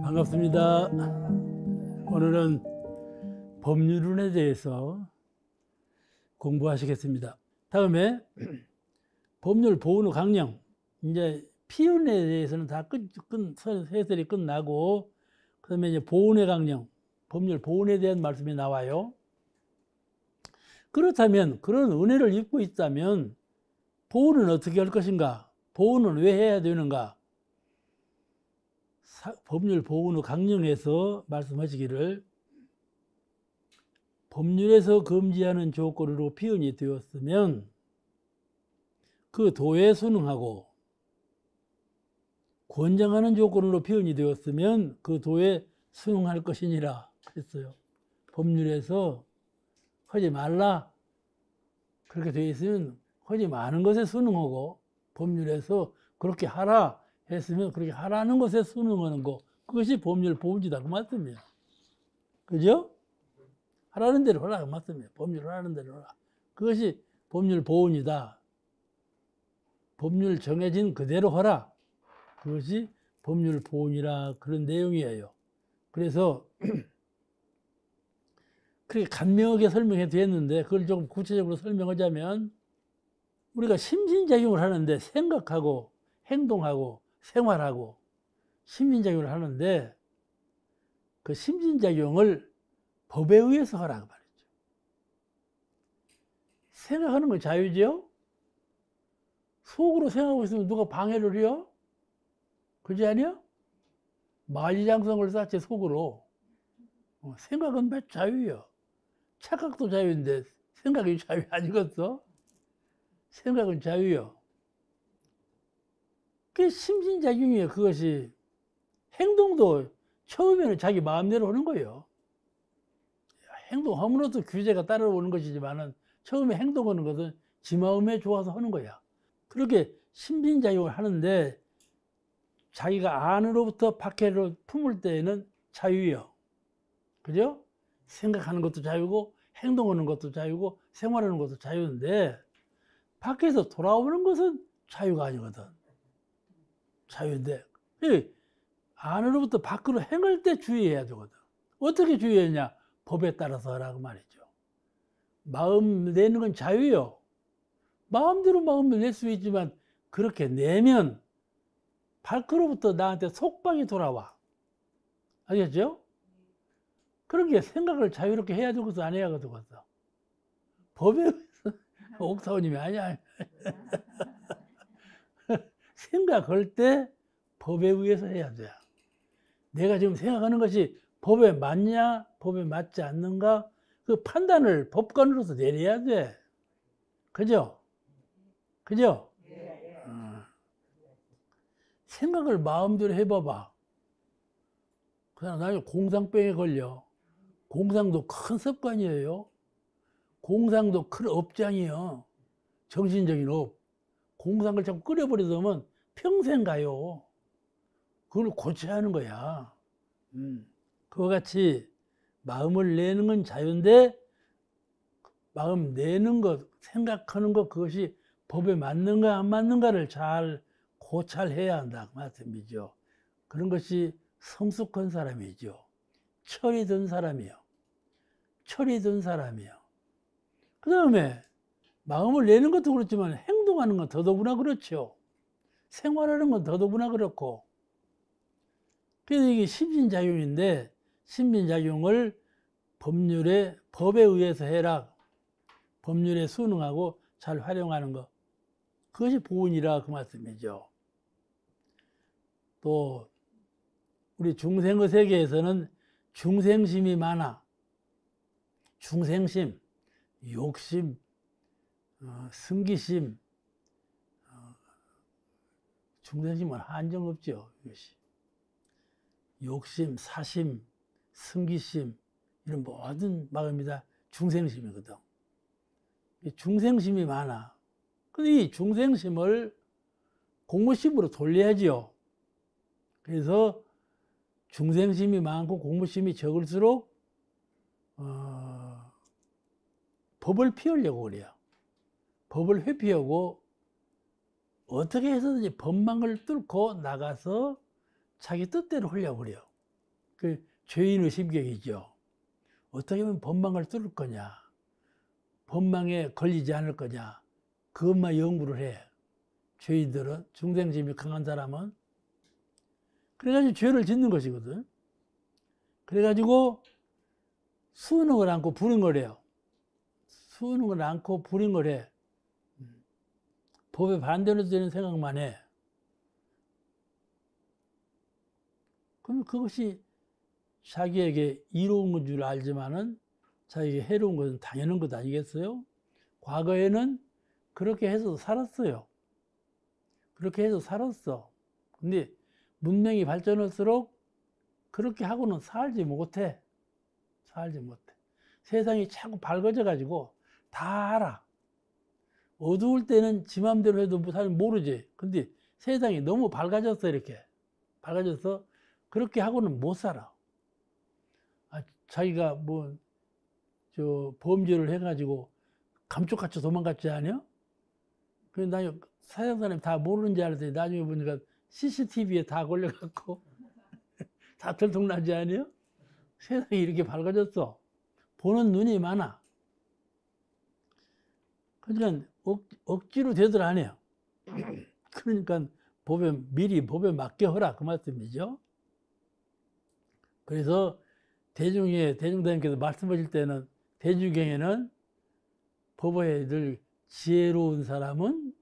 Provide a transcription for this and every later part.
반갑습니다. 오늘은 법률운에 대해서 공부하시겠습니다. 다음에 법률 보훈 강령, 이제 피운에 대해서는 다 해설이 끝나고, 그 다음에 이제 보훈의 강령, 법률 보훈에 대한 말씀이 나와요. 그렇다면, 그런 은혜를 입고 있다면 보훈은 어떻게 할 것인가? 보훈은 왜 해야 되는가? 법률 보훈의 강령에서 말씀하시기를, 법률에서 금지하는 조건으로 피운이 되었으면 그 도에 순응하고, 권장하는 조건으로 피운이 되었으면 그 도에 순응할 것이니라 그랬어요. 법률에서 하지 말라 그렇게 되어 있으면 하지 마는 것에 순응하고, 법률에서 그렇게 하라 했으면 그렇게 하라는 것에 순응하는 거, 그것이 법률 보훈이다 그 말씀이에요. 그죠? 하라는 대로 하라 그 말씀이에요. 법률 하라는 대로 하라. 그것이 법률 보훈이다. 법률 정해진 그대로 하라. 그것이 법률 보훈이라, 그런 내용이에요. 그래서 그렇게 간명하게 설명해 드렸는데, 그걸 조금 구체적으로 설명하자면, 우리가 심신작용을 하는데, 생각하고 행동하고 생활하고 심신작용을 하는데, 그 심신작용을 법에 의해서 하라고 말했죠. 생각하는 건 자유죠. 속으로 생각하고 있으면 누가 방해를 해요? 그렇지 않아요? 만리장성을 쌓지 속으로. 생각은 몇 자유예요. 착각도 자유인데 생각이 자유 아니겠어? 생각은 자유요. 그게 심신작용이에요. 그것이. 행동도 처음에는 자기 마음대로 하는 거예요. 행동함으로써 규제가 따라오는 것이지만은, 처음에 행동하는 것은 지 마음에 좋아서 하는 거야. 그렇게 심신작용을 하는데, 자기가 안으로부터 밖으로 품을 때에는 자유예요. 그죠? 생각하는 것도 자유고, 행동하는 것도 자유고, 생활하는 것도 자유인데, 밖에서 돌아오는 것은 자유가 아니거든. 자유인데, 안으로부터 밖으로 행할 때 주의해야 되거든. 어떻게 주의하냐? 법에 따라서 하라고 말이죠. 마음 내는 건 자유요. 마음대로 마음을 낼 수 있지만, 그렇게 내면 밖으로부터 나한테 속방이 돌아와. 알겠죠? 그러니까 생각을 자유롭게 해야 되고서 안 해야 되겠어. 법에 의해서 옥사원님이 아니야. 생각할 때 법에 의해서 해야 돼. 내가 지금 생각하는 것이 법에 맞냐, 법에 맞지 않는가, 그 판단을 법관으로서 내려야 돼. 그죠? 그죠? 생각을 마음대로 해봐봐. 그냥 나중에 공상병에 걸려. 공상도 큰 습관이에요. 공상도 큰 업장이에요. 정신적인 업. 공상을 자꾸 끓여버리면 평생 가요. 그걸 고쳐야 하는 거야. 그와 같이 마음을 내는 건 자유인데, 마음 내는 것, 생각하는 것, 그것이 법에 맞는가 안 맞는가를 잘 고찰해야 한다 그 말씀이죠. 그런 것이 성숙한 사람이죠. 철이 든 사람이요. 철이 든 사람이요. 그 다음에 마음을 내는 것도 그렇지만 행동하는 건 더더구나 그렇죠. 생활하는 건 더더구나 그렇고. 그래서 이게 심신작용인데, 심신작용을 법에 의해서 해라. 법률에 순응하고 잘 활용하는 것. 그것이 보훈이라 그 말씀이죠. 또 우리 중생의 세계에서는 중생심이 많아. 중생심, 욕심, 승기심, 중생심은 한정 없죠. 이것이. 욕심, 사심, 승기심, 이런 모든 마음이 다 중생심이거든. 중생심이 많아. 근데 이 중생심을 공무심으로 돌려야지요. 그래서 중생심이 많고 공무심이 적을수록 법을 피우려고 그래요. 법을 회피하고 어떻게 해서든지 법망을 뚫고 나가서 자기 뜻대로 하려고 그래요. 그 죄인의 심경이죠. 어떻게 하면 법망을 뚫을 거냐, 법망에 걸리지 않을 거냐, 그것만 연구를 해. 죄인들은, 중생심이 강한 사람은. 그래가지고 죄를 짓는 것이거든. 그래가지고 수능을 안고 불응을 해요. 수능을 안고 불응을 해. 법에 반대로 되는 생각만 해. 그럼 그것이 자기에게 이로운 건 줄 알지만은 자기에게 해로운 것은 당연한 것 아니겠어요? 과거에는 그렇게 해서 살았어요. 그렇게 해서 살았어. 근데 문명이 발전할수록 그렇게 하고는 살지 못해. 살지 못해. 세상이 자꾸 밝아져 가지고 다 알아. 어두울 때는 지 맘대로 해도 사람 모르지. 근데 세상이 너무 밝아졌어, 이렇게. 밝아져서 그렇게 하고는 못 살아. 자기가 범죄를 해가지고 감쪽같이 도망갔지 않아요? 그래서 나 서양 사람이 다 모르는 줄 알았더니 나중에 보니까 CCTV에 다 걸려갖고 다 들통나지 않아요? 세상이 이렇게 밝아졌어. 보는 눈이 많아. 그러니까 억지로 되들 안 해요. 그러니까 미리 법에 맞게 하라, 그 말씀이죠. 그래서 대중대님께서 말씀하실 때는 대중경에는 법에 늘 지혜로운 사람은,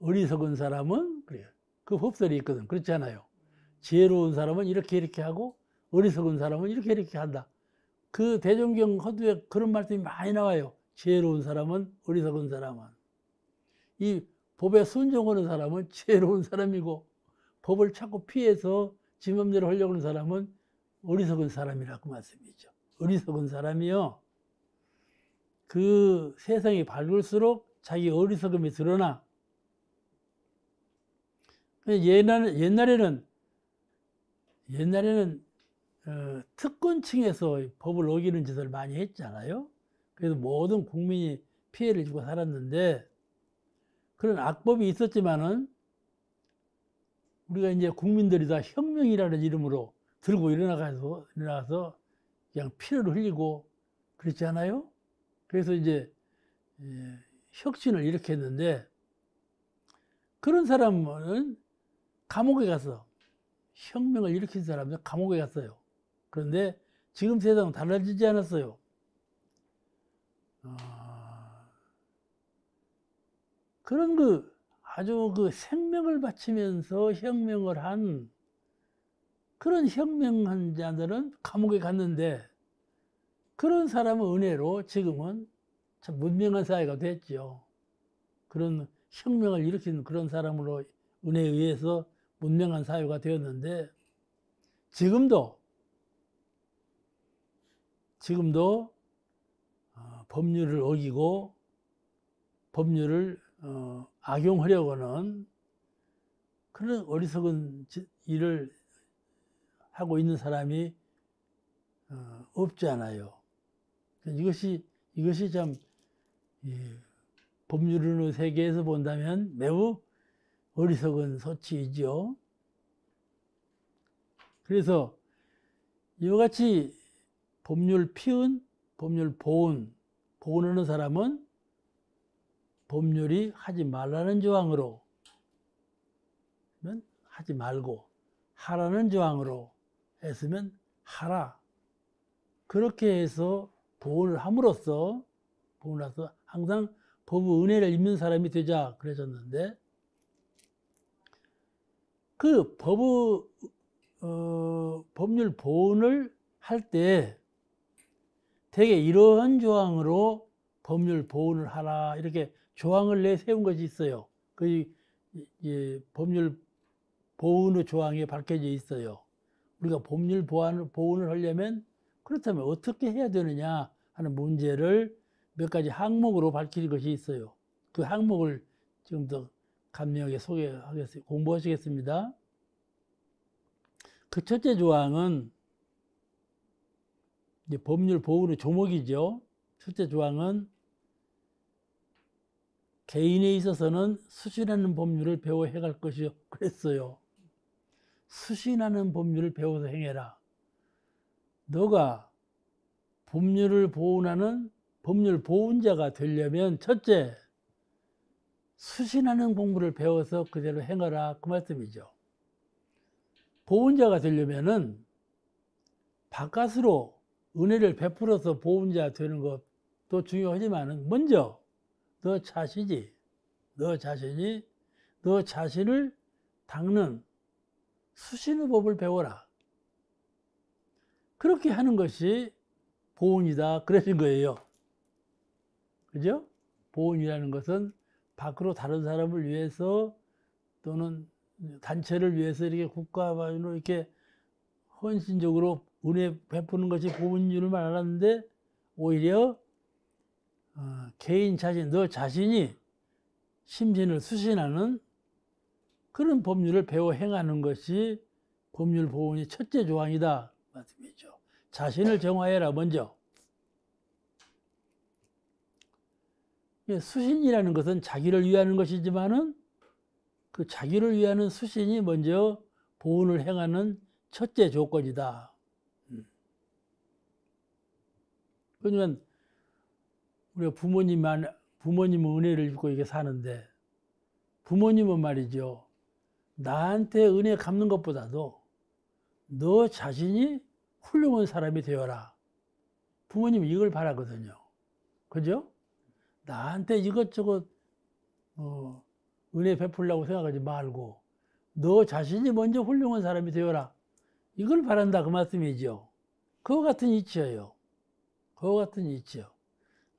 어리석은 사람은, 그래요. 그 법설이 있거든. 그렇잖아요. 지혜로운 사람은 이렇게 하고, 어리석은 사람은 이렇게 한다. 그 대종경 허두에 그런 말씀이 많이 나와요. 지혜로운 사람은, 어리석은 사람은. 이 법에 순종하는 사람은 지혜로운 사람이고, 법을 자꾸 피해서 지 맘대로 하려고 하는 사람은 어리석은 사람이라고 말씀이죠. 어리석은 사람이요. 그 세상이 밝을수록 자기 어리석음이 드러나. 옛날에는 특권층에서 법을 어기는 짓을 많이 했잖아요. 그래서 모든 국민이 피해를 주고 살았는데, 그런 악법이 있었지만은 우리가 이제 국민들이 다 혁명이라는 이름으로 들고 일어나서 그냥 피를 흘리고 그렇지 않아요? 그래서 이제 혁신을 일으켰는데, 그런 사람은 감옥에 가서, 혁명을 일으킨 사람은 감옥에 갔어요. 그런데 지금 세상은 달라지지 않았어요. 그런 아주 생명을 바치면서 혁명을 한 그런 혁명한 자들은 감옥에 갔는데, 그런 사람은 은혜로 지금은 참 문명한 사회가 됐죠. 그런 혁명을 일으킨 그런 사람으로 은혜에 의해서 문명한 사회가 되었는데, 지금도 법률을 어기고 법률을 악용하려고 하는 그런 어리석은 일을 하고 있는 사람이 없지 않아요. 이것이 참 법률의 세계에서 본다면 매우 어리석은 소치이죠. 그래서 이와 같이 법률 피운, 법률 보훈하는 사람은 법률이 하지 말라는 조항으로 하지 말고, 하라는 조항으로 했으면 하라. 그렇게 해서 보훈을 함으로써 항상 법의 은혜를 입는 사람이 되자 그러셨는데, 그 법률 보훈을 할 때 되게 이러한 조항으로 법률 보훈을 하라, 이렇게 조항을 내세운 것이 있어요. 법률 보훈의 조항이 밝혀져 있어요. 우리가 법률 보훈을 하려면, 그렇다면 어떻게 해야 되느냐 하는 문제를 몇 가지 항목으로 밝힐 것이 있어요. 그 항목을 지금 더 간명하게 공부하시겠습니다. 그 첫째 조항은 이제 법률 보훈의 조목이죠. 첫째 조항은 개인에 있어서는 수신하는 법률을 배워 해갈 것이요. 그랬어요. 수신하는 법률을 배워서 행해라. 너가 법률을 보훈하는 법률 보훈자가 되려면 첫째, 수신하는 공부를 배워서 그대로 행하라. 그 말씀이죠. 보훈자가 되려면은 바깥으로 은혜를 베풀어서 보훈자 되는 것도 중요하지만은 먼저 너 자신이 너 자신을 닦는 수신의 법을 배워라. 그렇게 하는 것이 보훈이다. 그러신 거예요. 그죠? 보훈이라는 것은 밖으로 다른 사람을 위해서 또는 단체를 위해서 이렇게 국가로 이렇게 헌신적으로 은혜 베푸는 것이 보훈인 줄 알았는데 오히려 개인 자신, 너 자신이 심신을 수신하는 그런 법률을 배워 행하는 것이 법률 보훈의 첫째 조항이다. 말씀이죠. 자신을 정화해라. 먼저. 수신이라는 것은 자기를 위하는 것이지만은 그 자기를 위하는 수신이 먼저 보훈을 행하는 첫째 조건이다. 그러니까 우리가 부모님은 은혜를 입고 이렇게 사는데 부모님은 말이죠. 나한테 은혜 갚는 것보다도 너 자신이 훌륭한 사람이 되어라. 부모님은 이걸 바라거든요. 그죠? 나한테 이것저것 은혜 베풀려고 생각하지 말고 너 자신이 먼저 훌륭한 사람이 되어라. 이걸 바란다. 그 말씀이죠. 그거 같은 이치예요. 그거 같은 이치요.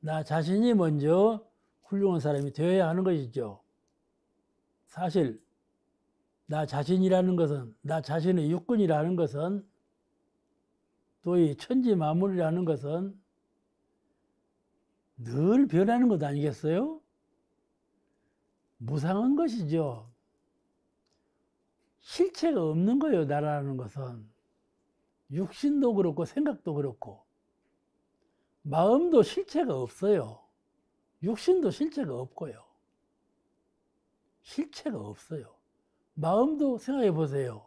나 자신이 먼저 훌륭한 사람이 되어야 하는 것이죠. 사실 나 자신이라는 것은, 나 자신의 육군이라는 것은, 또 이 천지만물이라는 것은 늘 변하는 것 아니겠어요? 무상한 것이죠. 실체가 없는 거예요. 나라는 것은. 육신도 그렇고 생각도 그렇고 마음도 실체가 없어요. 육신도 실체가 없고요. 실체가 없어요. 마음도 생각해 보세요.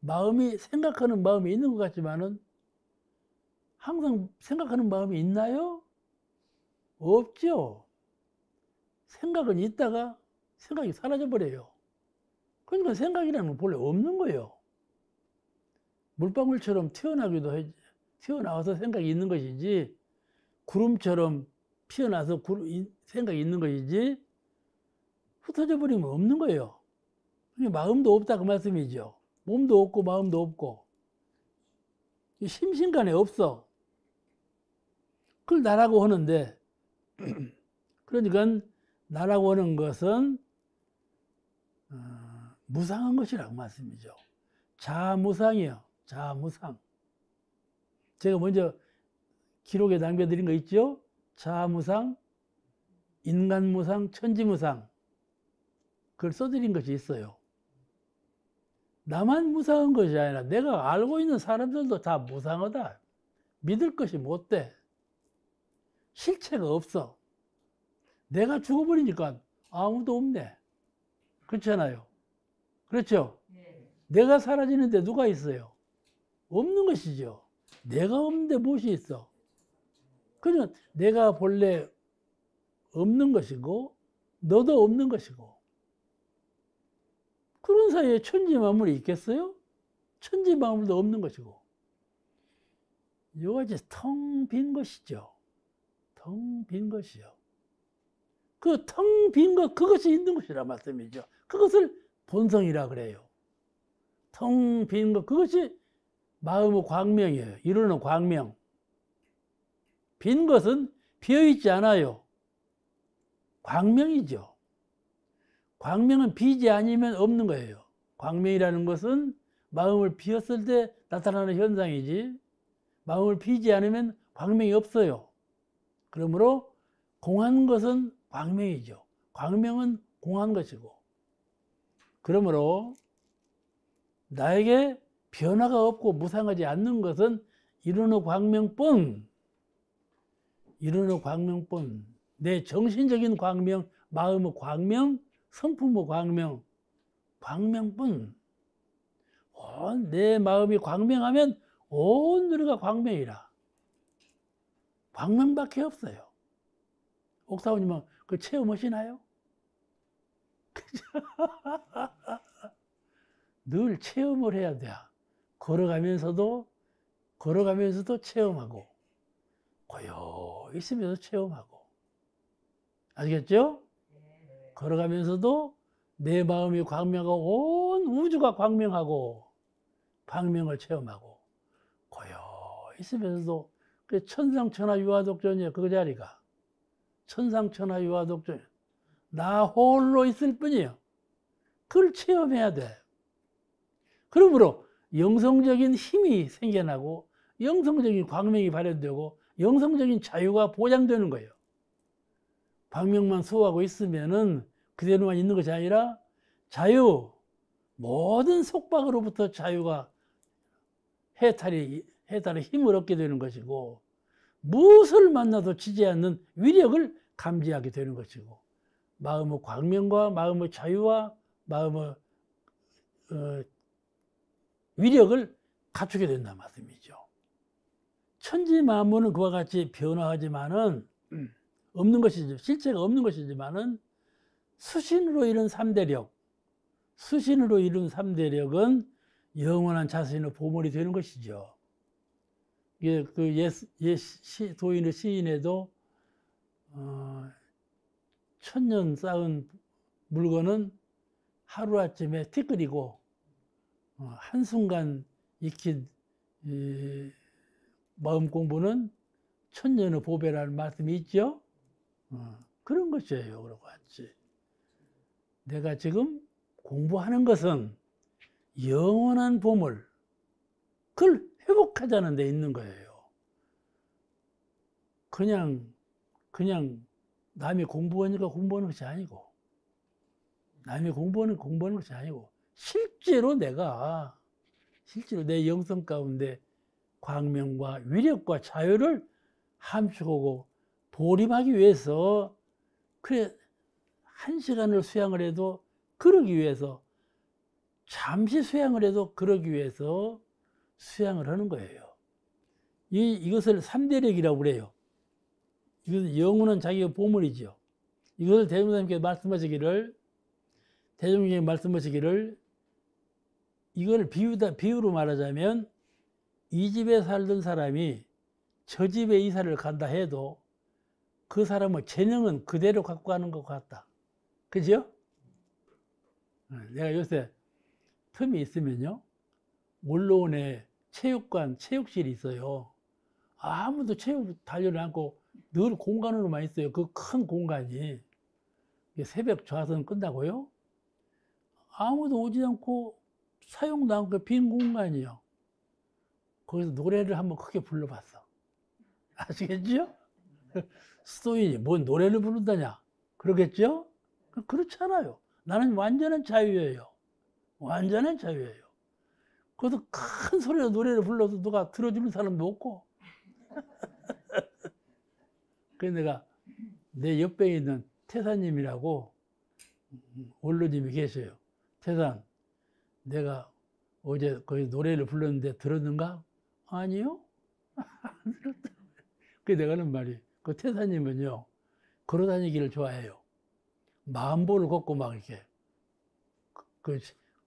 마음이 생각하는 마음이 있는 것 같지만은 항상 생각하는 마음이 있나요? 없죠. 생각은 있다가 생각이 사라져 버려요. 그러니까 생각이라는 건 본래 없는 거예요. 물방울처럼 튀어나와서 생각이 있는 것이지, 구름처럼 피어나서 생각이 있는 것이지, 흩어져 버리면 없는 거예요. 마음도 없다 그 말씀이죠. 몸도 없고 마음도 없고 심신간에 없어. 그걸 나라고 하는데 그러니까 나라고 하는 것은 무상한 것이라고 말씀이죠. 자무상이요. 자무상. 제가 먼저 기록에 남겨드린 거 있죠? 자무상, 인간무상, 천지무상. 그걸 써드린 것이 있어요. 나만 무상한 것이 아니라 내가 알고 있는 사람들도 다 무상하다. 믿을 것이 못 돼. 실체가 없어. 내가 죽어버리니까 아무도 없네. 그렇잖아요. 그렇죠? 네. 내가 사라지는데 누가 있어요? 없는 것이죠. 내가 없는데 무엇이 있어? 그냥 내가 본래 없는 것이고 너도 없는 것이고 그런 사이에 천지만물이 있겠어요? 천지만물도 없는 것이고 이거지 텅 빈 것이죠. 텅 빈 것이요. 그 텅 빈 것, 그것이 있는 것이라 말씀이죠. 그것을 본성이라 그래요. 텅 빈 것, 그것이 마음의 광명이에요. 이루는 광명. 빈 것은 비어있지 않아요. 광명이죠. 광명은 비지 아니면 없는 거예요. 광명이라는 것은 마음을 비웠을 때 나타나는 현상이지, 마음을 비지 않으면 광명이 없어요. 그러므로 공한 것은 광명이죠. 광명은 공한 것이고, 그러므로 나에게 변화가 없고 무상하지 않는 것은 이루는 광명뿐, 이르는 광명뿐. 내 정신적인 광명, 마음의 광명, 성품의 광명, 광명뿐. 내 마음이 광명하면 온 누리가 광명이라. 광명밖에 없어요. 옥사오님은 그 체험하시나요? 늘 체험을 해야 돼. 걸어가면서도 체험하고, 고요 있으면서 체험하고. 아시겠죠? 걸어가면서도 내 마음이 광명하고 온 우주가 광명하고 광명을 체험하고, 고요 있으면서도 그 천상천하 유화독존이에요. 그 자리가 천상천하 유화독존, 나 홀로 있을 뿐이에요. 그걸 체험해야 돼. 그러므로 영성적인 힘이 생겨나고 영성적인 광명이 발현되고 영성적인 자유가 보장되는 거예요. 광명만 수호하고 있으면은 그대로만 있는 것이 아니라 자유, 모든 속박으로부터 자유가 해탈의 힘을 얻게 되는 것이고, 무엇을 만나도 지지 않는 위력을 감지하게 되는 것이고, 마음의 광명과 마음의 자유와 마음의 위력을 갖추게 된다는 말씀이죠. 천지 만물은 그와 같이 변화하지만은 없는 것이죠. 실체가 없는 것이지만은 수신으로 이룬 3대력, 수신으로 이룬 3대력은 영원한 자신의 보물이 되는 것이죠. 이게 그 도인의 시인에도 1000년 쌓은 물건은 하루아침에 티끌이고 한순간 익힌 마음 공부는 1000년의 보배라는 말씀이 있죠. 그런 것이에요. 그러고 같이 내가 지금 공부하는 것은 영원한 보물, 그걸 회복하자는 데 있는 거예요. 그냥 남이 공부하니까 공부하는 것이 아니고, 남이 공부하는 것이 아니고, 실제로 내 영성 가운데 광명과 위력과 자유를 함축하고 도림하기 위해서, 그래 1시간을 수양을 해도 그러기 위해서, 잠시 수양을 해도 그러기 위해서 수양을 하는 거예요. 이것을 3대력이라고 그래요. 이것은 영원한 자기의 보물이죠. 이것을 대종사님께서 말씀하시기를, 이걸 비유로 말하자면, 이 집에 살던 사람이 저 집에 이사를 간다 해도 그 사람의 재능은 그대로 갖고 가는 것 같다. 그죠? 내가 요새 틈이 있으면요, 원로원에 체육실이 있어요. 아무도 체육 달려를 않고 늘 공간으로만 있어요. 그 큰 공간이. 새벽 좌선 끝나고요, 아무도 오지 않고 사용도 않고 빈 공간이요. 거기서 노래를 한번 크게 불러봤어. 아시겠죠? 수도인이 뭔 노래를 부른다냐 그러겠죠? 그렇잖아요. 나는 완전한 자유예요. 완전한 자유예요. 그것도 큰 소리로 노래를 불러도 누가 들어주는 사람도 없고. 그래서 내가 내 옆에 있는 태사님이라고 원로님이 계셔요. 태산, 내가 어제 거기 노래를 불렀는데 들었는가? 아니요? 안 들었다. 그래서 내가 하는 말이, 그 태사님은요, 걸어다니기를 좋아해요. 만보를 걷고 막 이렇게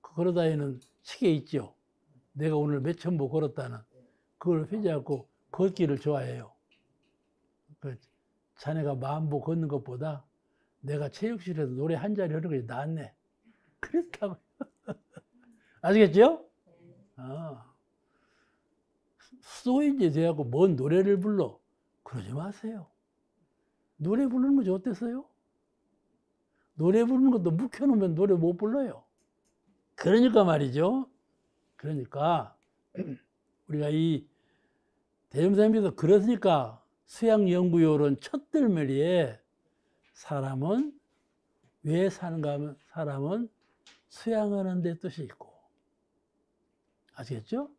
걸어다니는 시계 있죠. 내가 오늘 몇천 보 걸었다는 그걸 회지하고 걷기를 좋아해요. 자네가 만보 걷는 것보다 내가 체육실에서 노래 한 자리 하는 것이 낫네. 그랬다고요. 아시겠죠? 수도인지 돼갖고 뭔 노래를 불러? 그러지 마세요. 노래 부르는 것이 어땠어요? 노래 부르는 것도 묵혀놓으면 노래 못 불러요. 그러니까 말이죠. 그러니까 우리가 이 대종사님께서 그러니까 수양연구요론 첫 들머리에 사람은 왜 사는가 하면, 사람은 수양하는 데 뜻이 있고, 아시겠죠?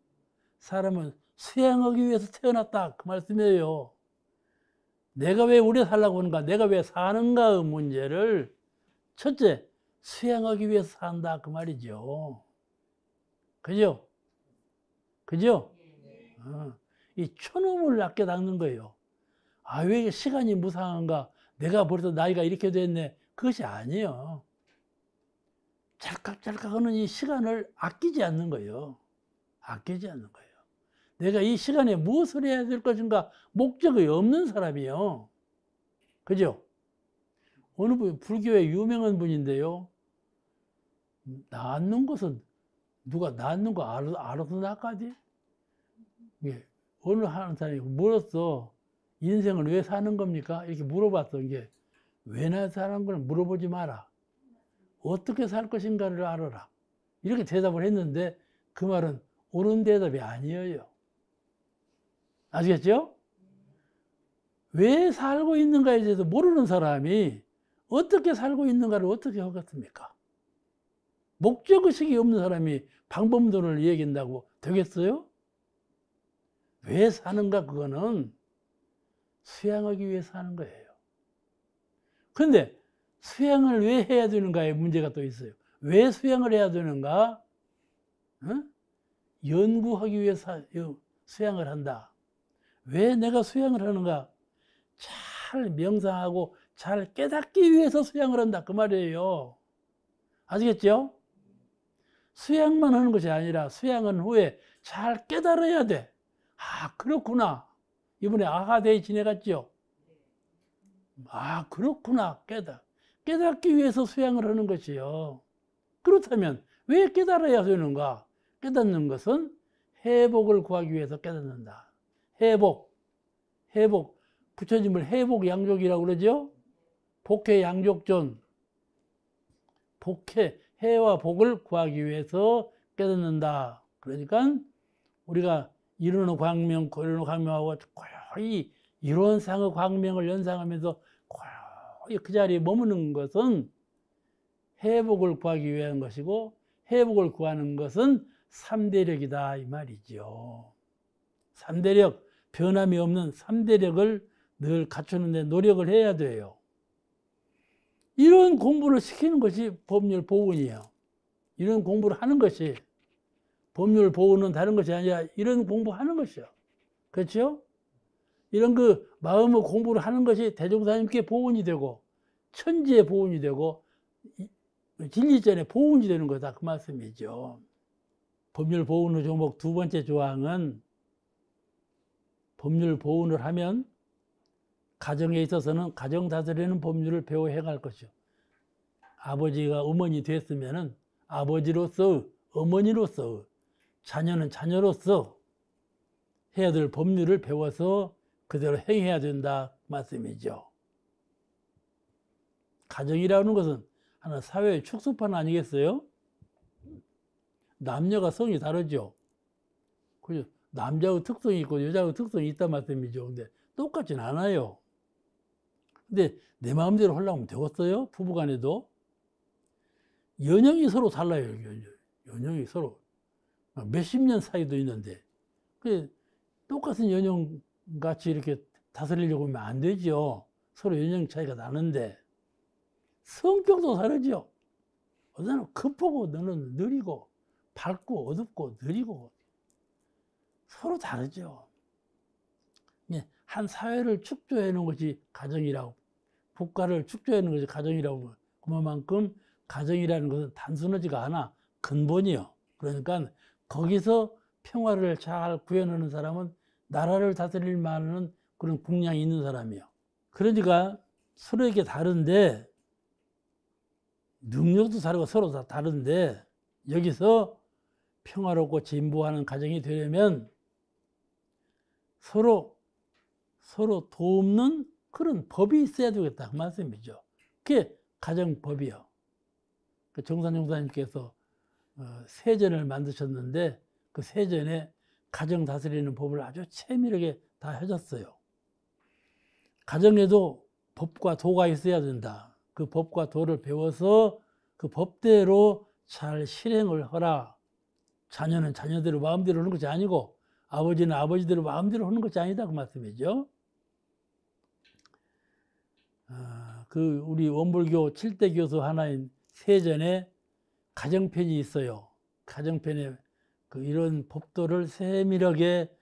사람은 수양하기 위해서 태어났다, 그 말씀이에요. 내가 왜 오래 살라고 하는가, 내가 왜 사는가의 문제를 첫째 수양하기 위해서 산다 그 말이죠. 그죠? 그죠? 이 초놈을 낚게 닦는 거예요. 아, 왜 시간이 무상한가? 내가 벌써 나이가 이렇게 됐네. 그것이 아니에요. 짤깍짤깍 하는 이 시간을 아끼지 않는 거예요. 아끼지 않는 거예요. 내가 이 시간에 무엇을 해야 될 것인가 목적이 없는 사람이에요. 그죠? 어느 분, 불교의 유명한 분인데요. 낳는 것은 누가 낳는 거 알아서 낳까지? 예. 어느 하는 사람이 물었어. 인생을 왜 사는 겁니까? 이렇게 물어봤어. 이게 왜 사는 걸 물어보지 마라. 어떻게 살 것인가를 알아라. 이렇게 대답을 했는데 그 말은 옳은 대답이 아니에요. 아시겠죠? 왜 살고 있는가에 대해서 모르는 사람이 어떻게 살고 있는가를 어떻게 하겠습니까? 목적의식이 없는 사람이 방법론을 얘기한다고 되겠어요? 왜 사는가? 그거는 수양하기 위해서 하는 거예요. 그런데 수양을 왜 해야 되는가에 문제가 또 있어요. 왜 수양을 해야 되는가? 연구하기 위해서 수양을 한다. 왜 내가 수양을 하는가? 잘 명상하고 잘 깨닫기 위해서 수양을 한다 그 말이에요. 아시겠죠? 수양만 하는 것이 아니라 수양한 후에 잘 깨달아야 돼. 아, 그렇구나. 이번에 아하데이 지내갔죠? 아, 그렇구나. 깨닫기 위해서 수양을 하는 것이요. 그렇다면 왜 깨달아야 되는가? 깨닫는 것은 회복을 구하기 위해서 깨닫는다. 회복. 부처님을 회복양족이라고 그러죠? 복해양족존. 해와 복을 구하기 위해서 깨닫는다. 그러니까 우리가 이루는 광명, 고르는 광명하고 거의 이론상의 광명을 연상하면서 거의 그 자리에 머무는 것은 회복을 구하기 위한 것이고, 회복을 구하는 것은 삼대력이다 이 말이죠. 삼대력, 변함이 없는 삼대력을 늘 갖추는 데 노력을 해야 돼요. 이런 공부를 시키는 것이 법률 보훈이에요. 이런 공부를 하는 것이, 법률 보훈은 다른 것이 아니라 이런 공부하는 것이요. 그렇죠? 이런 그 마음의 공부를 하는 것이 대종사님께 보훈이 되고 천지의 보훈이 되고 진리전의 보훈이 되는 거다 그 말씀이죠. 법률 보훈의 종목 두 번째 조항은 법률 보훈을 하면 가정에 있어서는 가정 다스리는 법률을 배워 해갈 것이요. 아버지가 어머니 됐으면은 아버지로서 어머니로서 자녀는 자녀로서 해야 될 법률을 배워서 그대로 행해야 된다 말씀이죠. 가정이라는 것은 하나 사회의 축소판 아니겠어요? 남녀가 성이 다르죠. 그죠? 남자의 특성이 있고 여자의 특성이 있단 말씀이죠. 근데 똑같진 않아요. 근데 내 마음대로 하려면 되겠어요? 부부간에도 연령이 서로 달라요. 연령이 서로 몇십 년 사이도 있는데 똑같은 연령 같이 이렇게 다스리려고 하면 안 되죠. 서로 연령 차이가 나는데 성격도 다르죠. 어느 사람은 급하고 너는 느리고 밝고 어둡고 느리고 서로 다르죠. 한 사회를 축조해 놓은 것이 가정이라고, 국가를 축조해 놓은 것이 가정이라고. 그만큼 가정이라는 것은 단순하지가 않아. 근본이요. 그러니까 거기서 평화를 잘 구해놓는 사람은 나라를 다스릴 만한 그런 국량이 있는 사람이요. 그러니까 서로에게 다른데 능력도 다르고 서로 다 다른데 여기서 평화롭고 진보하는 가정이 되려면 서로 돕는 그런 법이 있어야 되겠다 그 말씀이죠. 그게 가정법이요. 정산용사님께서 세전을 만드셨는데 그 세전에 가정 다스리는 법을 아주 세밀하게 다 해줬어요. 가정에도 법과 도가 있어야 된다. 그 법과 도를 배워서 그 법대로 잘 실행을 하라. 자녀는 자녀대로 마음대로 하는 것이 아니고 아버지는 아버지대로 마음대로 하는 것이 아니다 그 말씀이죠. 그 우리 원불교 7대 교수 하나인 세전에 가정편이 있어요. 가정편에 그 이런 법도를 세밀하게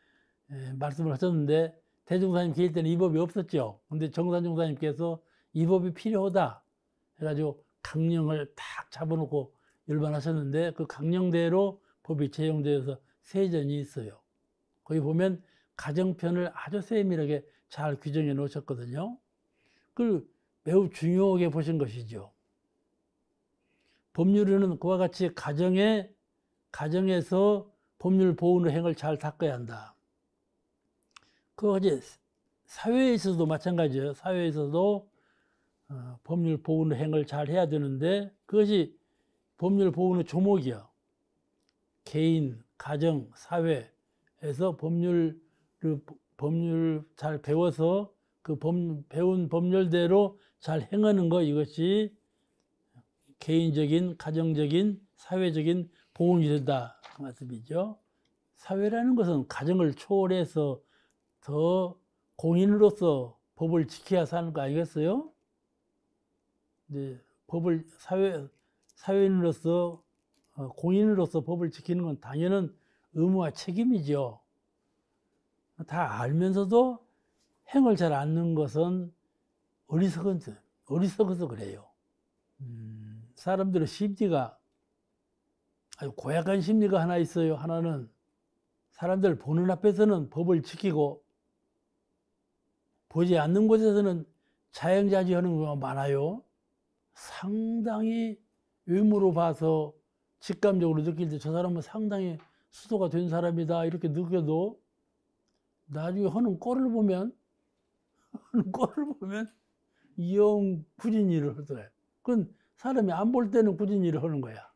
말씀을 하셨는데, 대종사님 계실 때는 이 법이 없었죠. 근데 정산종사님께서 이 법이 필요하다 해가지고 강령을 딱 잡아놓고 열반하셨는데, 그 강령대로 법이 제정되어서 세전이 있어요. 거기 보면 가정편을 아주 세밀하게 잘 규정해 놓으셨거든요. 그걸 매우 중요하게 보신 것이죠. 법률에는 그와 같이 가정에서 법률 보호의 행을 잘 닦아야 한다. 그와 같이 사회에 있어서도 마찬가지예요. 사회에 있어서도 법률 보호의 행을 잘 해야 되는데, 그것이 법률 보호의 조목이야. 개인, 가정, 사회에서 법률 잘 배워서 그 배운 법률대로 잘 행하는 것, 이것이 개인적인, 가정적인, 사회적인 보훈이 된다, 그 말씀이죠. 사회라는 것은 가정을 초월해서 더 공인으로서 법을 지켜야 사는 거 아니겠어요? 이제 법을 사회인으로서 공인으로서 법을 지키는 건 당연한 의무와 책임이죠. 다 알면서도 행을 잘 않는 것은 어리석어서 그래요. 사람들의 심리가 아주 고약한 심리가 하나 있어요. 하나는 사람들 보는 앞에서는 법을 지키고 보지 않는 곳에서는 자영자지하는 경우가 많아요. 상당히 외모로 봐서 직감적으로 느낄 때 저 사람은 상당히 수도가 된 사람이다 이렇게 느껴도, 나중에 하는 꼴을 보면 영 굳은 일을 하더래. 그건 사람이 안 볼 때는 굳은 일을 하는 거야.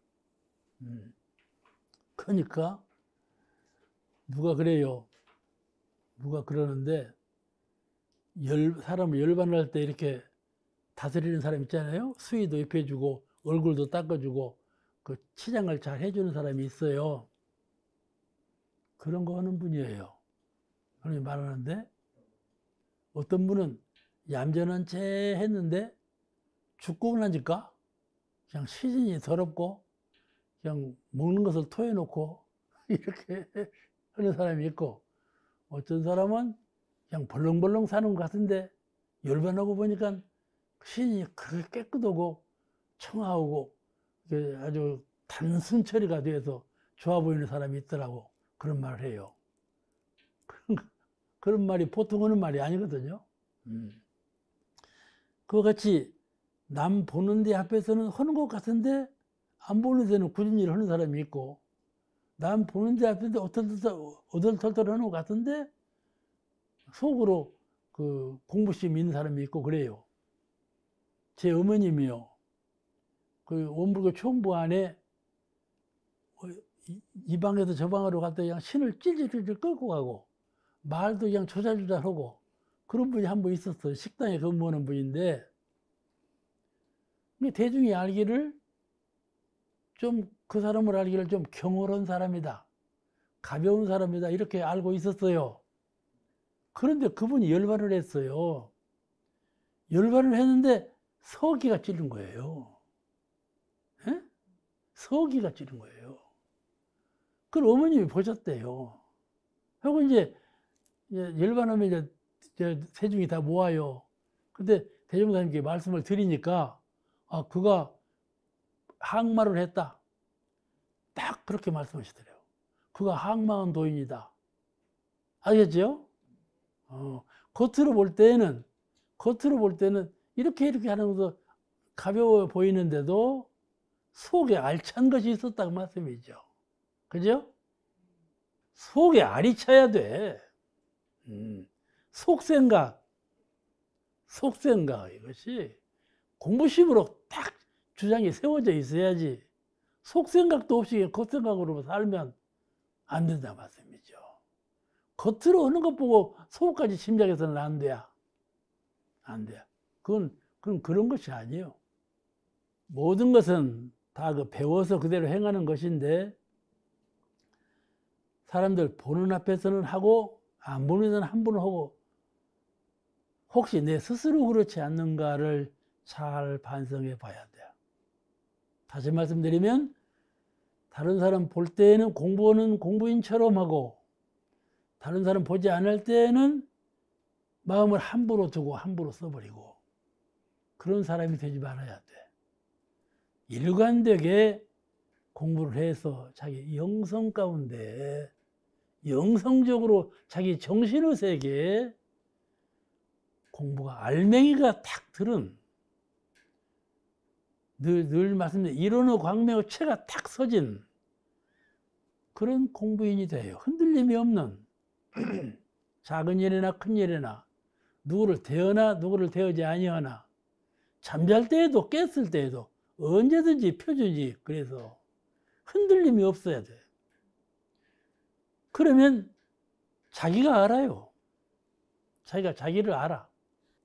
그러니까 누가 그래요. 누가 그러는데, 사람을 열반을 할 때 이렇게 다스리는 사람 있잖아요. 수의도 입혀주고 얼굴도 닦아주고 그 치장을 잘 해주는 사람이 있어요. 그런 거 하는 분이에요. 그렇게 말하는데, 어떤 분은 얌전한 채 했는데 죽고 나니까 그냥 시신이 더럽고 그냥 먹는 것을 토해놓고 이렇게 하는 사람이 있고, 어떤 사람은 그냥 벌렁벌렁 사는 것 같은데 열반하고 보니까 시신이 그렇게 깨끗하고 청아하고 아주 단순 처리가 돼서 좋아 보이는 사람이 있더라고. 그런 말을 해요. 그런 말이 보통 하는 말이 아니거든요. 그와 같이 남 보는 데 앞에서는 하는 것 같은데 안 보는 데는 굳은 일을 하는 사람이 있고, 남 보는 데 앞에서 어덜털털 하는 것 같은데 속으로 그 공부심 있는 사람이 있고 그래요. 제 어머님이요. 그 원불교 총부 안에 이 방에서 저 방으로 갈 때 그냥 신을 찔찔찔찔 끌고 가고 말도 그냥 조잘조잘하고 그런 분이 한 분 있었어요. 식당에 근무하는 분인데, 대중이 알기를 좀 그 사람을 알기를 좀 경홀한 사람이다, 가벼운 사람이다 이렇게 알고 있었어요. 그런데 그분이 열반을 했어요. 열반을 했는데 서기가 찌른 거예요. 에? 서기가 찌른 거예요. 그걸 어머님이 보셨대요. 하고 이제 열반하면 이제 세중이 다 모아요. 근데 대종사님께 말씀을 드리니까, 그가 항마를 했다, 딱 그렇게 말씀하시더래요. 그가 항마한 도인이다. 알겠죠? 겉으로 볼 때는 이렇게 하는 것도 가벼워 보이는데도 속에 알찬 것이 있었다고 말씀이죠. 그죠? 속에 알이 차야 돼. 속생각 이것이 공부심으로 딱 주장이 세워져 있어야지, 속생각도 없이 겉생각으로 살면 안 된다 말씀이죠. 겉으로 오는 것 보고 속까지 짐작해서는 안 돼요. 그건 그런 것이 아니에요. 모든 것은 다 그 배워서 그대로 행하는 것인데, 사람들 보는 앞에서는 하고 안 보는 데는 함부로 하고, 혹시 내 스스로 그렇지 않는가를 잘 반성해 봐야 돼요. 다시 말씀드리면 다른 사람 볼 때는 공부는 공부인처럼 하고 다른 사람 보지 않을 때는 마음을 함부로 두고 함부로 써버리고 그런 사람이 되지 말아야 돼. 일관되게 공부를 해서 자기 영성 가운데 영성적으로 자기 정신의 세계에 공부가 알맹이가 탁 들은 늘 말씀드린 이론의 광명의 체가 탁 서진 그런 공부인이 돼요. 흔들림이 없는 작은 일이나 큰 일이나 누구를 대하나 누구를 대하지 아니하나 잠잘 때에도 깼을 때에도 언제든지 펴주지. 그래서 흔들림이 없어야 돼. 그러면 자기가 알아요. 자기가 자기를 알아.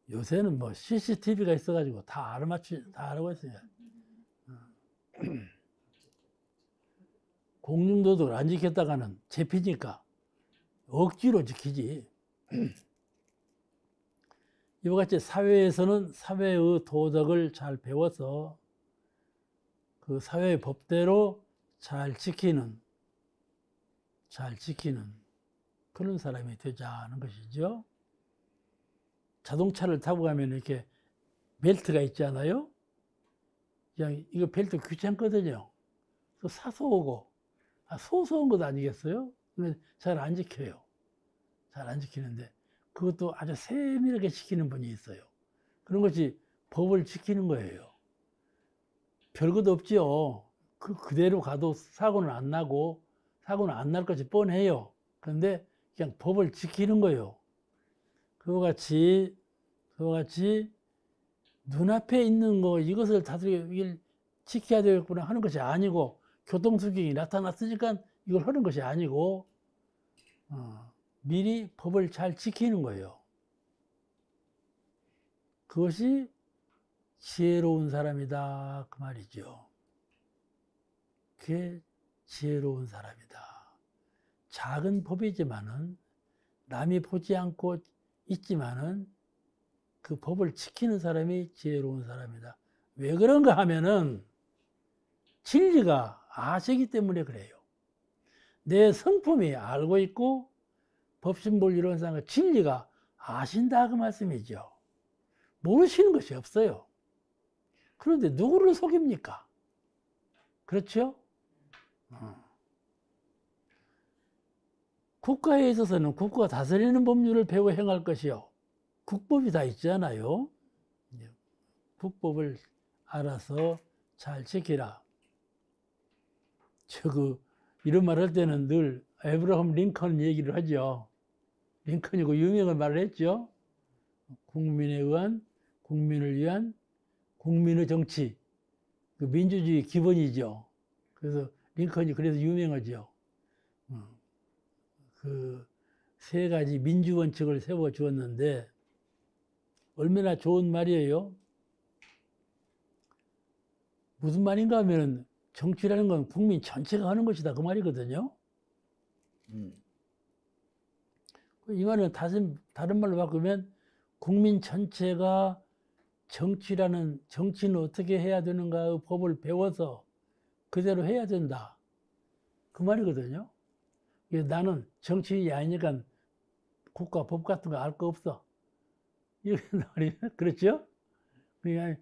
요새는 뭐 CCTV가 있어가지고 다 알아고 있어요. 공중도덕을 안 지켰다가는 잡히니까 억지로 지키지. 이와 같이 사회에서는 사회의 도덕을 잘 배워서 그 사회의 법대로 잘 지키는 그런 사람이 되자는 것이죠. 자동차를 타고 가면 이렇게 벨트가 있잖아요. 그냥 이거 벨트 귀찮거든요. 사서 오고 소소한 것 아니겠어요? 근데 잘 안 지켜요. 잘 안 지키는데 그것도 아주 세밀하게 지키는 분이 있어요. 그런 것이 법을 지키는 거예요. 별것도 없지요. 그대로 가도 사고는 안 나고 사고는 안 날 것이 뻔해요. 그런데 그냥 법을 지키는 거예요. 그와 같이 눈앞에 있는 거 이것을 다스리게 지켜야 되겠구나 하는 것이 아니고 교통수경이 나타났으니까 이걸 하는 것이 아니고 미리 법을 잘 지키는 거예요. 그것이 지혜로운 사람이다 그 말이죠. 그게 지혜로운 사람이다. 작은 법이지만은 남이 보지 않고 있지만은 그 법을 지키는 사람이 지혜로운 사람이다. 왜 그런가 하면은 진리가 아시기 때문에 그래요. 내 성품이 알고 있고 법신볼 이론상 진리가 아신다 그 말씀이죠. 모르시는 것이 없어요. 그런데 누구를 속입니까? 그렇죠? 국가에 있어서는 국가 다스리는 법률을 배워 행할 것이요. 국법이 다 있잖아요. 국법을 알아서 잘 지키라. 이런 말 할 때는 늘 에브라함 링컨 얘기를 하죠. 링컨이고 유명한 말을 했죠. 국민을 위한 국민의 정치. 그 민주주의 기본이죠. 그래서 링컨이 그래서 유명하죠. 그 세 가지 민주 원칙을 세워 주었는데 얼마나 좋은 말이에요. 무슨 말인가 하면 정치라는 건 국민 전체가 하는 것이다 그 말이거든요. 이 말은 다른 말로 바꾸면 국민 전체가 정치는 어떻게 해야 되는가 법을 배워서 그대로 해야 된다 그 말이거든요. 나는 정치인이 아니니까 국가 법 같은 거 알 거 없어 이렇게 말이 그렇죠? 그러니까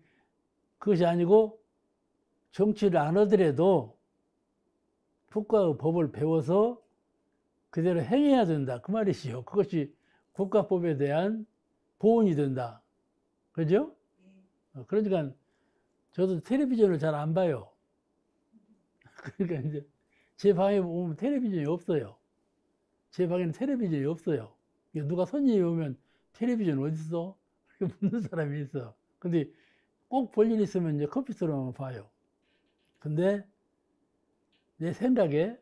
그것이 아니고 정치를 안 하더라도 국가의 법을 배워서 그대로 행해야 된다 그 말이지요. 그것이 국가법에 대한 보온이 된다. 그죠? 그러니까 저도 텔레비전을 잘 안 봐요. 그러니까 이제 제 방에 보면 텔레비전이 없어요. 제 방에는 텔레비전이 없어요. 누가 손님이 오면 텔레비전 어디 있어? 이렇게 묻는 사람이 있어. 근데 꼭 볼 일 있으면 이제 컴퓨터로만 봐요. 근데 내 생각에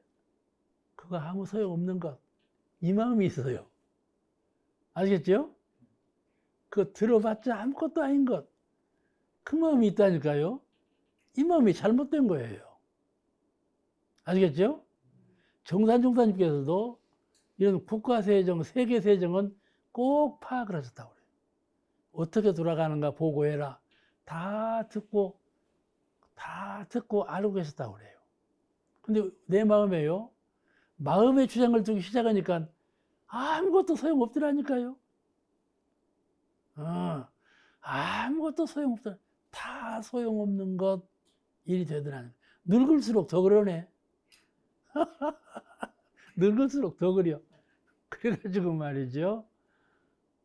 그거 아무 소용없는 것. 이 마음이 있어요. 아시겠죠? 그거 들어봤자 아무것도 아닌 것. 그 마음이 있다니까요. 이 마음이 잘못된 거예요. 아시겠죠? 정산종사님께서도 이런 국가세정, 세계세정은 꼭 파악을 하셨다고 그래요. 어떻게 돌아가는가 보고해라. 다 듣고 알고 계셨다고 그래요. 근데 내 마음에요. 마음의 주장을 두기 시작하니까 아무것도 소용없더라니까요. 아무것도 소용없더라. 다 소용없는 것 일이 되더라는. 늙을수록 더 그러네. 늙을수록 더 그려. 그래가지고 말이죠.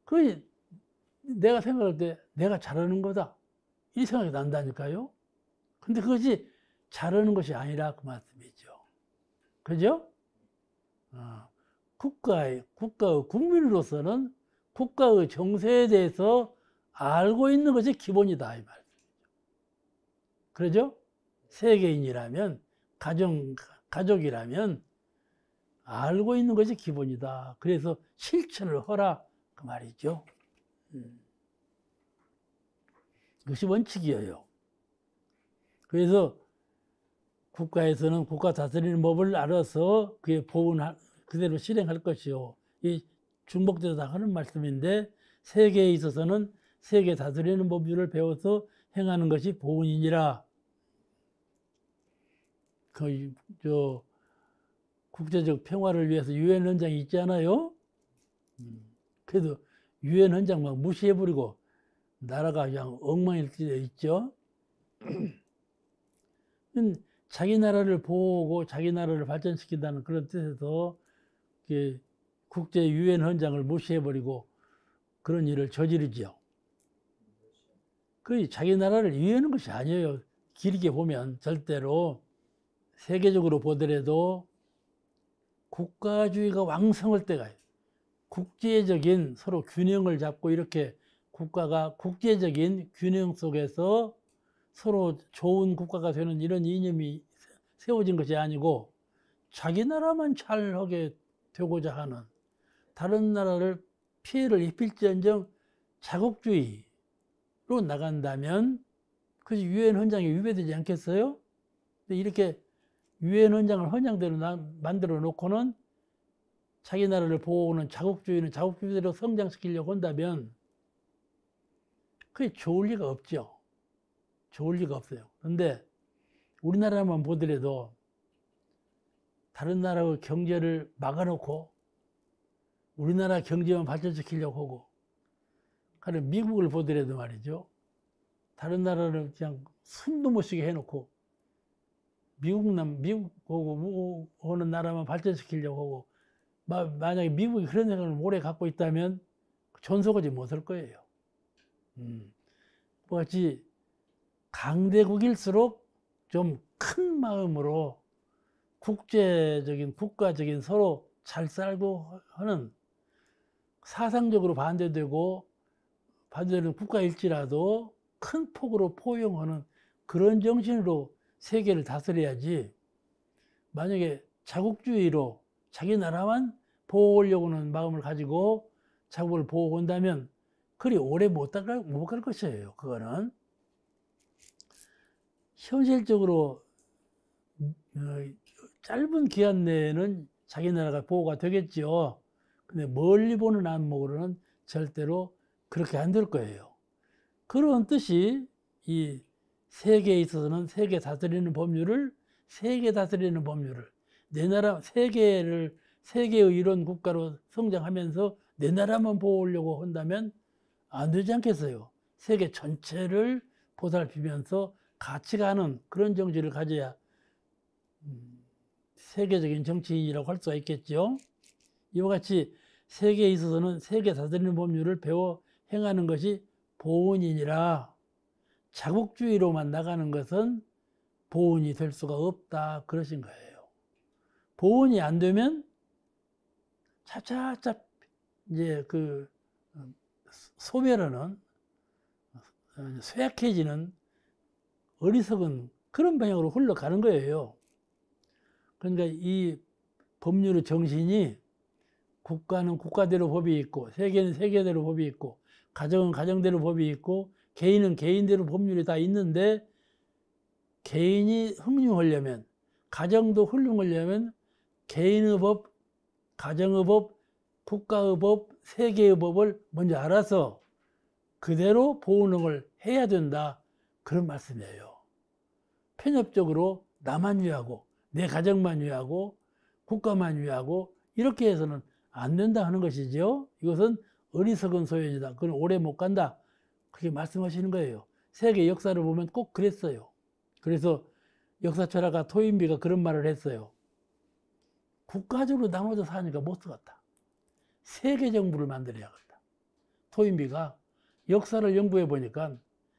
그 내가 생각할 때 내가 잘하는 거다. 이 생각이 난다니까요. 근데 그것이 잘하는 것이 아니라 그 말씀이죠. 그죠? 국가의 국민으로서는 국가의 정세에 대해서 알고 있는 것이 기본이다. 이 말씀이죠. 그러죠? 세계인이라면, 가족이라면 알고 있는 것이 기본이다. 그래서 실천을 하라. 그 말이죠. 그것이 원칙이에요. 그래서 국가에서는 국가 다스리는 법을 알아서 그의 그대로 실행할 것이요. 이 중복돼서 다 하는 말씀인데, 세계에 있어서는 세계 다스리는 법률을 배워서 행하는 것이 보훈이니라. 국제적 평화를 위해서 유엔 헌장이 있잖아요. 그래도 유엔 헌장 막 무시해버리고 나라가 그냥 엉망일 때도 있죠. 자기 나라를 보호하고 자기 나라를 발전시킨다는 그런 뜻에서 국제 유엔 헌장을 무시해버리고 그런 일을 저지르죠. 그 자기 나라를 위하는 것이 아니에요. 길게 보면 절대로 세계적으로 보더라도 국가주의가 왕성할 때가 국제적인 서로 균형을 잡고 이렇게 국가가 국제적인 균형 속에서 서로 좋은 국가가 되는 이런 이념이 세워진 것이 아니고 자기 나라만 잘하게 되고자 하는 다른 나라를 피해를 입힐지언정 자국주의로 나간다면 그것이 유엔 헌장에 위배되지 않겠어요? 근데 이렇게 유엔 헌장을 헌장대로 만들어 놓고는 자기 나라를 보호하는 자국주의는 자국주의대로 성장시키려고 한다면 그게 좋을 리가 없죠. 좋을 리가 없어요. 그런데 우리나라만 보더라도 다른 나라의 경제를 막아놓고 우리나라 경제만 발전시키려고 하고, 그래 미국을 보더라도 말이죠. 다른 나라를 그냥 숨도 못 쉬게 해놓고 미국하고 오는 나라만 발전시키려고 하고, 만약에 미국이 그런 생각을 오래 갖고 있다면 존속하지 못할 거예요. 같이 강대국일수록 좀 큰 마음으로 국가적인 서로 잘 살고 하는 사상적으로 반대되는 국가일지라도 큰 폭으로 포용하는 그런 정신으로 세계를 다스려야지, 만약에 자국주의로 자기 나라만 보호하려고 하는 마음을 가지고 자국을 보호한다면 그리 오래 못 갈 것이에요. 그거는 현실적으로 짧은 기간 내에는 자기 나라가 보호가 되겠죠. 근데 멀리 보는 안목으로는 절대로 그렇게 안 될 거예요. 그런 뜻이 이 세계에 있어서는 세계 다스리는 법률을 내 나라 세계의 이런 국가로 성장하면서 내 나라만 보호하려고 한다면 안 되지 않겠어요. 세계 전체를 보살피면서 같이 가는 그런 정신을 가져야 세계적인 정치인이라고 할 수가 있겠죠. 이와 같이 세계에 있어서는 세계 다스리는 법률을 배워 행하는 것이 보훈이니라. 자국주의로만 나가는 것은 보훈이 될 수가 없다, 그러신 거예요. 보훈이 안 되면 차차차 이제 소멸하는, 쇠약해지는 어리석은 그런 방향으로 흘러가는 거예요. 그러니까 이 법률의 정신이 국가는 국가대로 법이 있고, 세계는 세계대로 법이 있고, 가정은 가정대로 법이 있고, 개인은 개인대로 법률이 다 있는데, 개인이 훌륭하려면, 가정도 훌륭하려면 개인의 법, 가정의 법, 국가의 법, 세계의 법을 먼저 알아서 그대로 보호를 해야 된다. 그런 말씀이에요. 편협적으로 나만 위하고 내 가정만 위하고 국가만 위하고 이렇게 해서는 안 된다 하는 것이죠. 이것은 어리석은 소연이다. 그건 오래 못 간다. 그렇게 말씀하시는 거예요. 세계 역사를 보면 꼭 그랬어요. 그래서 역사 철학가 토인비가 그런 말을 했어요. 국가적으로 나눠져 사니까 못 쓰겠다. 세계 정부를 만들어야겠다. 토인비가 역사를 연구해 보니까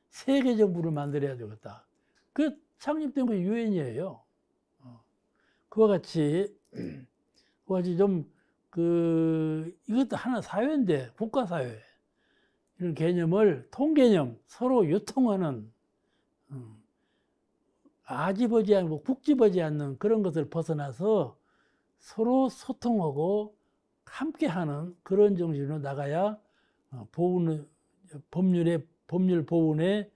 세계 정부를 만들어야 되겠다. 그 창립된 게 유엔이에요. 그와 같이 좀 이것도 하나 사회인데 국가사회 이런 개념을 통개념 서로 유통하는 아집어지 않고 국집어지 않는 그런 것을 벗어나서 서로 소통하고 함께하는 그런 정신으로 나가야 법률 보훈에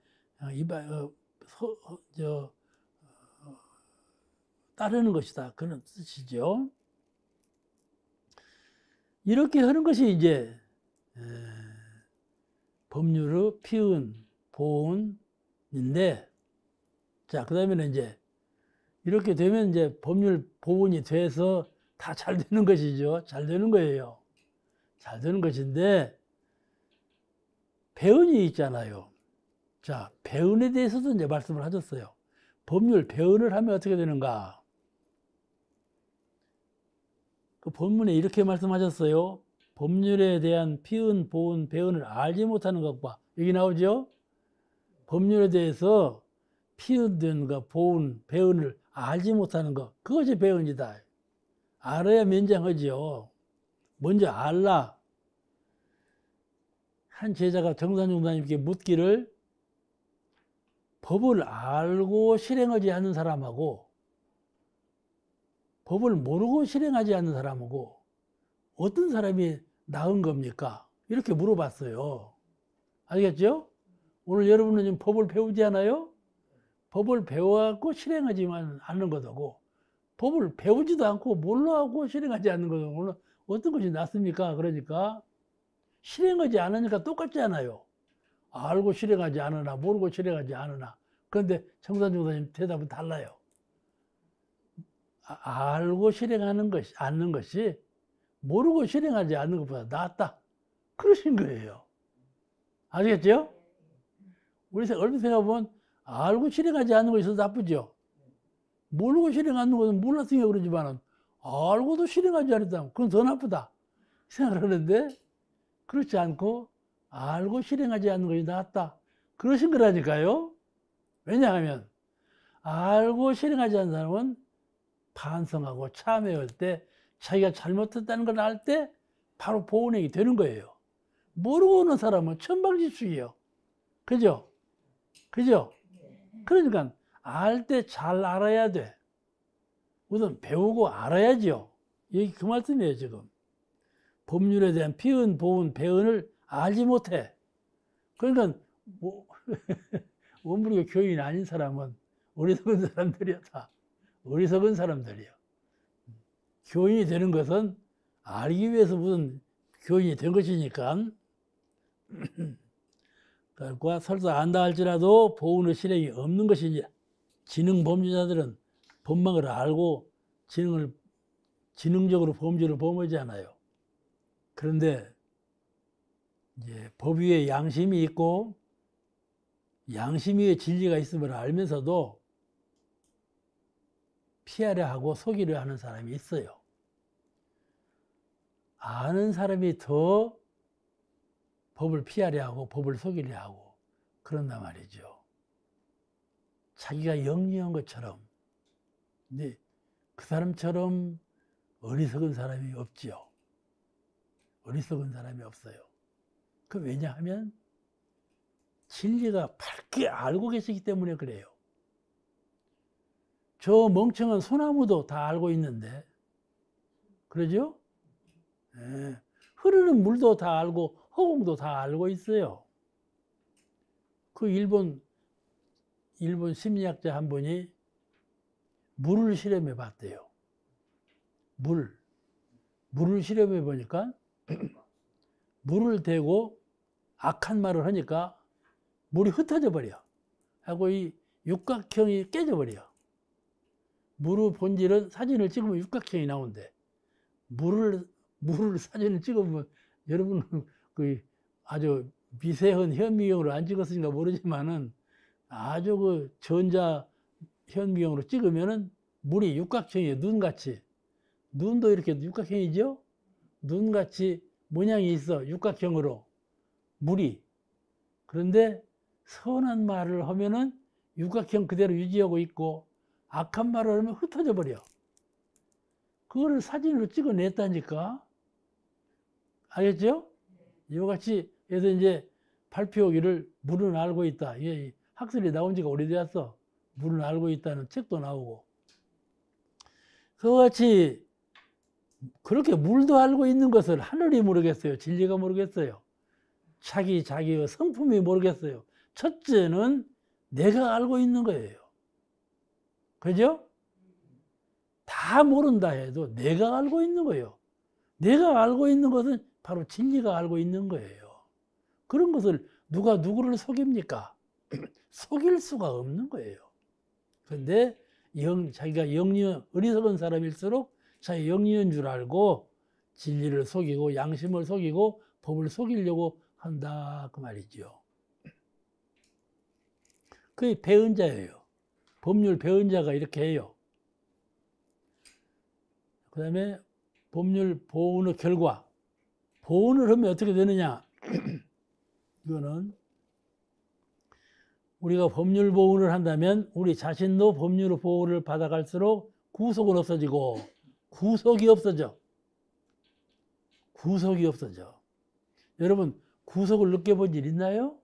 따르는 것이다. 그런 뜻이죠. 이렇게 하는 것이 이제 법률의 피은 보훈인데, 자, 그 다음에는 이제 이렇게 되면 이제 법률 보훈이 돼서 다 잘 되는 것이죠. 잘 되는 거예요. 잘 되는 것인데, 배은이 있잖아요. 자, 배은에 대해서도 이제 말씀을 하셨어요. 법률 배은을 하면 어떻게 되는가? 그 본문에 이렇게 말씀하셨어요. 법률에 대한 피은, 보은, 배은을 알지 못하는 것과 여기 나오죠. 법률에 대해서 피은과 보은, 배은을 알지 못하는 것, 그것이 배은이다. 알아야 면장하지요. 먼저 알라. 한 제자가 정산용사님께 묻기를 법을 알고 실행하지 않는 사람하고 법을 모르고 실행하지 않는 사람하고 어떤 사람이 나은 겁니까? 이렇게 물어봤어요. 알겠죠? 오늘 여러분은 지금 법을 배우지 않아요? 법을 배워갖고 실행하지만 않는 것하고 법을 배우지도 않고 몰라하고 실행하지 않는 것하고는 어떤 것이 낫습니까? 그러니까 실행하지 않으니까 똑같지 않아요. 알고 실행하지 않으나 모르고 실행하지 않으나. 그런데 정산종사님 대답은 달라요. 알고 실행하는 것이 않는 것이 모르고 실행하지 않는 것보다 낫다. 그러신 거예요. 아시겠죠? 우리 얼핏 생각해보면 알고 실행하지 않는 것이 더 나쁘죠. 모르고 실행하는 것은 몰랐으니까 그러지만 알고도 실행하지 않았다면 그건 더 나쁘다 생각을 하는데 그렇지 않고 알고 실행하지 않는 것이 낫다. 그러신 거라니까요. 왜냐하면 알고 실행하지 않는 사람은 반성하고 참회할 때 자기가 잘못했다는 걸 알 때 바로 보은행이 되는 거예요. 모르고 오는 사람은 천방지축이에요. 그죠? 그죠? 그러니까 알 때 잘 알아야 돼. 우선 배우고 알아야죠. 여기 그 말씀이에요, 지금. 법률에 대한 피은, 보은, 배은을 알지 못해. 그러니까 원불교 교인이 아닌 사람은 어리석은 사람들이야, 다. 어리석은 사람들이요. 교인이 되는 것은 알기 위해서 무슨 교인이 된 것이니까. 그러니까 설사 안다 할지라도 보훈의 실행이 없는 것이니 지능 범죄자들은 법망을 알고 지능적으로 범죄를 범하지 않아요. 그런데 이제 법 위에 양심이 있고 양심 위에 진리가 있음을 알면서도 피하려 하고 속이려 하는 사람이 있어요. 아는 사람이 더 법을 피하려 하고 법을 속이려 하고 그런단 말이죠. 자기가 영리한 것처럼. 근데 그 사람처럼 어리석은 사람이 없지요. 어리석은 사람이 없어요. 그 왜냐하면 진리가 밝게 알고 계시기 때문에 그래요. 저 멍청한 소나무도 다 알고 있는데 그러죠? 네. 흐르는 물도 다 알고 허공도 다 알고 있어요. 그 일본 심리학자 한 분이 물을 실험해 봤대요. 물을 실험해 보니까 물을 대고 악한 말을 하니까 물이 흩어져 버려. 하고 이 육각형이 깨져버려. 물의 본질은 사진을 찍으면 육각형이 나온대. 물을 사진을 찍으면 여러분 그 아주 미세한 현미경으로 안 찍었으니까 모르지만은 아주 그 전자 현미경으로 찍으면은 물이 육각형이에요. 눈같이. 눈도 이렇게 육각형이죠? 눈같이 모양이 있어. 육각형으로. 물이. 그런데 선한 말을 하면은 육각형 그대로 유지하고 있고 악한 말을 하면 흩어져 버려. 그거를 사진으로 찍어냈다니까. 알겠죠? 이와 같이 해서 이제 발표하기를 물은 알고 있다. 이게 학설이 나온 지가 오래되었어. 물은 알고 있다는 책도 나오고. 그와 같이 그렇게 물도 알고 있는 것을 하늘이 모르겠어요. 진리가 모르겠어요. 자기의 성품이 모르겠어요. 첫째는 내가 알고 있는 거예요. 그죠? 다 모른다 해도 내가 알고 있는 거예요. 내가 알고 있는 것은 바로 진리가 알고 있는 거예요. 그런 것을 누가 누구를 속입니까? 속일 수가 없는 거예요. 그런데 자기가 어리석은 사람일수록 자기 영리한 줄 알고 진리를 속이고 양심을 속이고 법을 속이려고 한다 그 말이죠. 그게 배은 자예요. 법률 배은 자가 이렇게 해요. 그 다음에 법률 보훈의 결과. 보훈을 하면 어떻게 되느냐. 이거는 우리가 법률 보훈을 한다면 우리 자신도 법률 보호를 받아갈수록 구속은 없어지고 구속이 없어져. 구속이 없어져. 여러분 구속을 느껴본 일 있나요?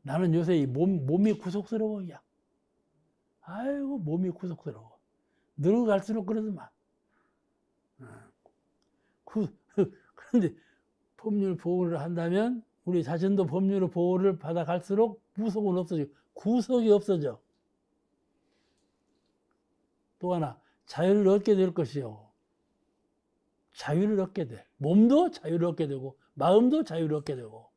나는 요새 이 몸이 구속스러워. 야. 아이고 몸이 구속스러워. 늙어갈수록 그러더만. 그런데 법률 보호를 한다면 우리 자신도 법률 보호를 받아갈수록 구속은 없어지고 구속이 없어져. 또 하나 자유를 얻게 될 것이요. 자유를 얻게 돼. 몸도 자유를 얻게 되고 마음도 자유를 얻게 되고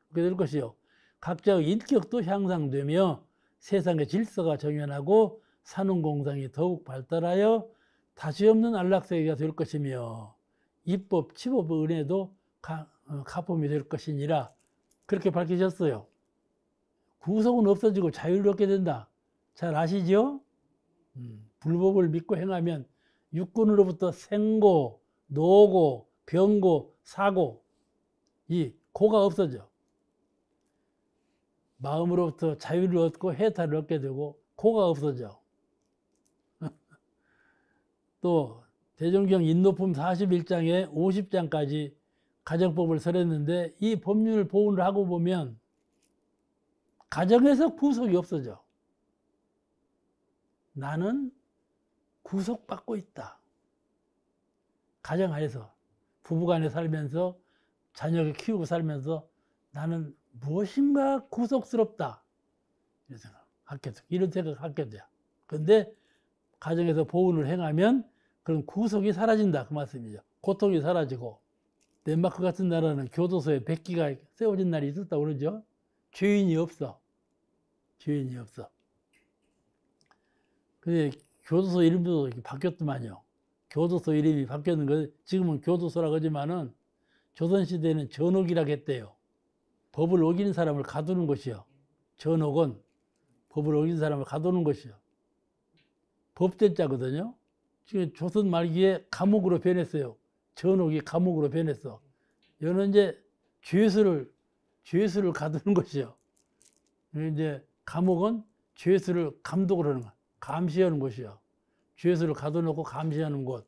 그렇게 될 것이요. 각자의 인격도 향상되며 세상의 질서가 정연하고 산업공상이 더욱 발달하여 다시 없는 안락세계가 될 것이며 입법, 치법의 은혜도 가품이 될 것이니라 그렇게 밝히셨어요. 구속은 없어지고 자유를 얻게 된다. 잘 아시죠? 불법을 믿고 행하면 육군으로부터 생고, 노고, 병고, 사고 이 고가 없어져. 마음으로부터 자유를 얻고 해탈을 얻게 되고 고가 없어져. 또 대종경 인노품 41장에 50장까지 가정법을 설했는데 이 법률 보훈을 하고 보면 가정에서 구속이 없어져. 나는 구속받고 있다. 가정 안에서 부부간에 살면서 자녀를 키우고 살면서 나는 무엇인가 구속스럽다. 이런 생각하게 돼. 그런데 가정에서 보훈을 행하면 그런 구속이 사라진다. 그 말씀이죠. 고통이 사라지고. 덴마크 같은 나라는 교도소에 백기가 세워진 날이 있었다고 그러죠. 죄인이 없어. 죄인이 없어. 근데 교도소 이름도 바뀌었더만요. 교도소 이름이 바뀌었는 거 지금은 교도소라고 하지만은 조선시대에는 전옥이라고 했대요. 법을 어기는 사람을 가두는 것이요. 전옥은 법을 어기는 사람을 가두는 것이요. 법제자거든요. 지금 조선 말기에 감옥으로 변했어요. 전옥이 감옥으로 변했어. 이거는 이제 죄수를 가두는 것이요. 이제 감옥은 죄수를 감독을 하는 것, 감시하는 곳이요. 죄수를 가둬놓고 감시하는 곳,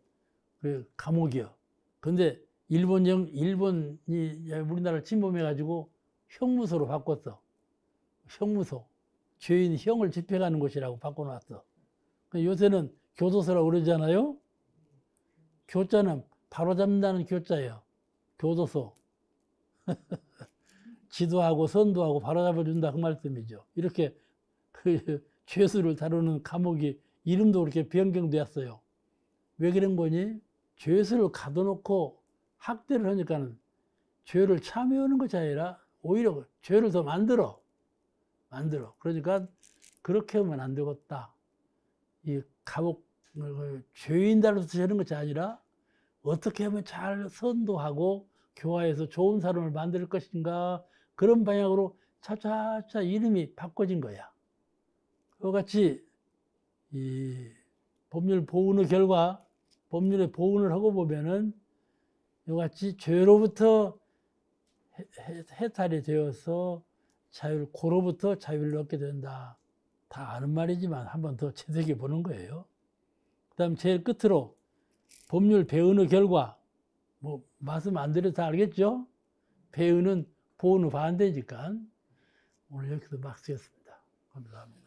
그 감옥이요. 근데 일본이 우리나라를 침범해가지고 형무소로 바꿨어. 형무소. 죄인 형을 집행하는 곳이라고 바꿔놨어. 요새는 교도소라고 그러잖아요. 교자는 바로잡는다는 교자예요. 교도소. 지도하고 선도하고 바로잡아준다 그 말씀이죠. 이렇게 그 죄수를 다루는 감옥이 이름도 그렇게 변경되었어요. 왜 그런 거니? 죄수를 가둬놓고 학대를 하니까는 죄를 참여하는 것이 아니라 오히려 죄를 더 만들어. 안 들어. 그러니까 그렇게 하면 안 되겠다. 이 감옥 죄인달로서 하는 것이 아니라 어떻게 하면 잘 선도하고 교화해서 좋은 사람을 만들 것인가, 그런 방향으로 차차차 이름이 바꿔진 거야. 그와 같이 이 법률 보훈의 결과, 법률의 보훈을 하고 보면은 이와 같이 죄로부터 해탈이 되어서 고로부터 자유를 얻게 된다. 다 아는 말이지만 한 번 더 채색해 보는 거예요. 그 다음 제일 끝으로 법률 배은의 결과, 뭐 말씀 안 드려도 다 알겠죠? 배은은 보은의 반대니까. 오늘 여기서 막 쓰겠습니다. 감사합니다.